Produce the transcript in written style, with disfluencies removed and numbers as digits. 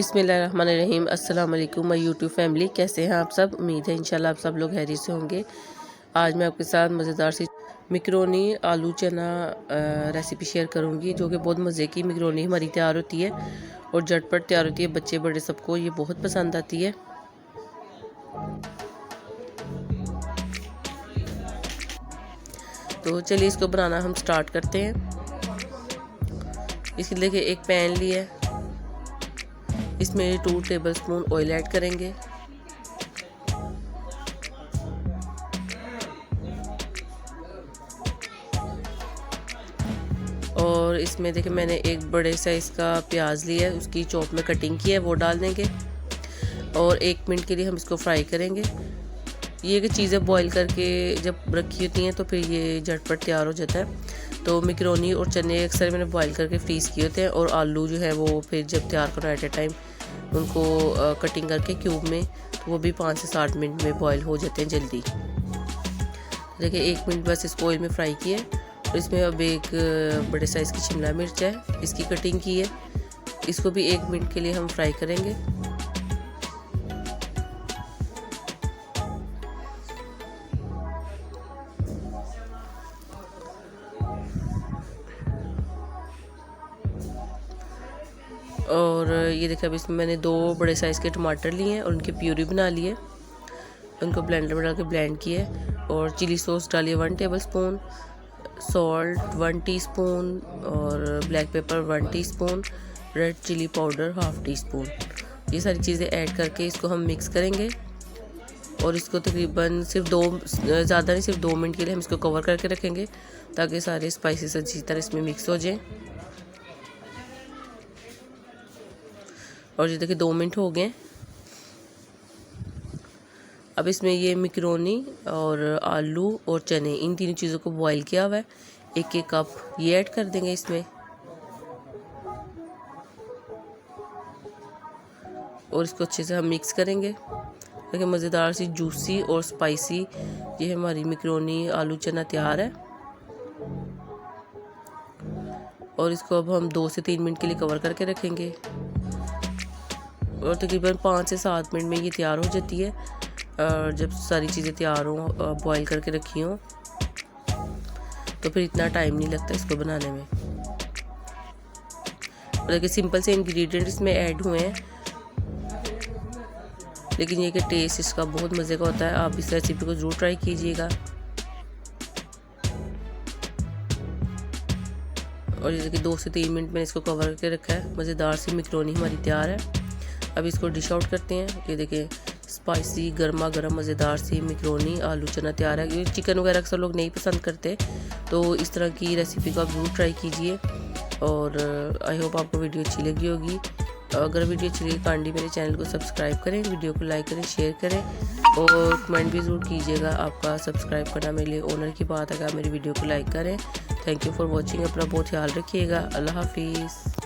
बिस्मिल्लाहिर्रहमानिर्रहीम। अस्सलाम वालेकुम माय यूट्यूब फैमिली, कैसे हैं आप सब। उम्मीद है इंशाल्लाह आप सब लोग खैरियत से होंगे। आज मैं आपके साथ मज़ेदार सी मिक्रोनी आलू चना रेसिपी शेयर करूंगी, जो कि बहुत मज़े की मिक्रोनी हमारी तैयार होती है और झटपट तैयार होती है। बच्चे बड़े सबको ये बहुत पसंद आती है। तो चलिए इसको बनाना हम स्टार्ट करते हैं। इसके लिए एक पैन लिया, इसमें 2 टेबलस्पून ऑयल ऐड करेंगे। और इसमें देखिए मैंने एक बड़े साइज़ का प्याज लिया है, उसकी चॉप में कटिंग की है, वो डाल देंगे और 1 मिनट के लिए हम इसको फ्राई करेंगे। ये कि चीज़ें बॉईल करके जब रखी होती हैं तो फिर ये झटपट तैयार हो जाता है। तो मैक्रोनी और चने अक्सर मैंने बॉईल करके फ्रीज़ किए होते हैं और आलू जो है वो फिर जब तैयार करो एट ए टाइम उनको कटिंग करके क्यूब में, तो वो भी 5 से 7 मिनट में बॉईल हो जाते हैं जल्दी। देखिए 1 मिनट बस इसको ऑयल में फ्राई किया और इसमें अब एक बड़े साइज़ की शिमला मिर्च है, इसकी कटिंग की है, इसको भी 1 मिनट के लिए हम फ्राई करेंगे। और ये देखिए अब इसमें मैंने 2 बड़े साइज़ के टमाटर लिए हैं और उनकी प्यूरी बना ली है, उनको ब्लेंडर में डाल के ब्लेंड किए। और चिली सॉस डालिए 1 टेबलस्पून, सॉल्ट 1 टीस्पून और black pepper 1 teaspoon, red chili powder 1/2 teaspoon. ये सारी चीज़ें ऐड करके इसको हम मिक्स करेंगे और इसको तकरीबन ज़्यादा नहीं, सिर्फ 2 मिनट के लिए हम इसको कवर करके रखेंगे ताकि सारे स्पाइसेस अच्छी तरह इसमें मिक्स हो जाएं। और ये देखिए 2 मिनट हो गए। अब इसमें ये मैक्रोनी और आलू और चने, इन तीनों चीज़ों को बॉईल किया हुआ है, 1-1 कप ये ऐड कर देंगे इसमें। और इसको अच्छे से हम मिक्स करेंगे। देखिए मज़ेदार सी जूसी और स्पाइसी ये हमारी मैक्रोनी आलू चना तैयार है। और इसको अब हम 2 से 3 मिनट के लिए कवर करके रखेंगे और तकरीबन 5 से 7 मिनट में ये तैयार हो जाती है। और जब सारी चीज़ें तैयार हों, बॉईल करके रखी हों, तो फिर इतना टाइम नहीं लगता इसको बनाने में। और देखिए सिंपल से इंग्रेडिएंट इसमें ऐड हुए हैं, लेकिन ये कि टेस्ट इसका बहुत मज़े का होता है। आप इस रेसिपी को ज़रूर ट्राई कीजिएगा। और ये देखिए 2 से 3 मिनट मैंने इसको कवर करके रखा है। मज़ेदार सी मैक्रोनी हमारी तैयार है। अब इसको डिश आउट करते हैं। ये देखिए स्पाइसी गर्मा गर्म मज़ेदार सी मैक्रोनी आलू चना तैयार है। ये चिकन वगैरह अक्सर लोग नहीं पसंद करते, तो इस तरह की रेसिपी को आप ज़रूर ट्राई कीजिए। और आई होप आपको वीडियो अच्छी लगी होगी। अगर वीडियो अच्छी लगी काइंडली मेरे चैनल को सब्सक्राइब करें, वीडियो को लाइक करें, शेयर करें और कमेंट भी ज़रूर कीजिएगा। आपका सब्सक्राइब करना मेरे लिए ऑनर की बात है कि आप मेरी वीडियो को लाइक करें। Thank you for watching. अपना बहुत ख्याल रखिएगा। अल्लाह हाफिज़।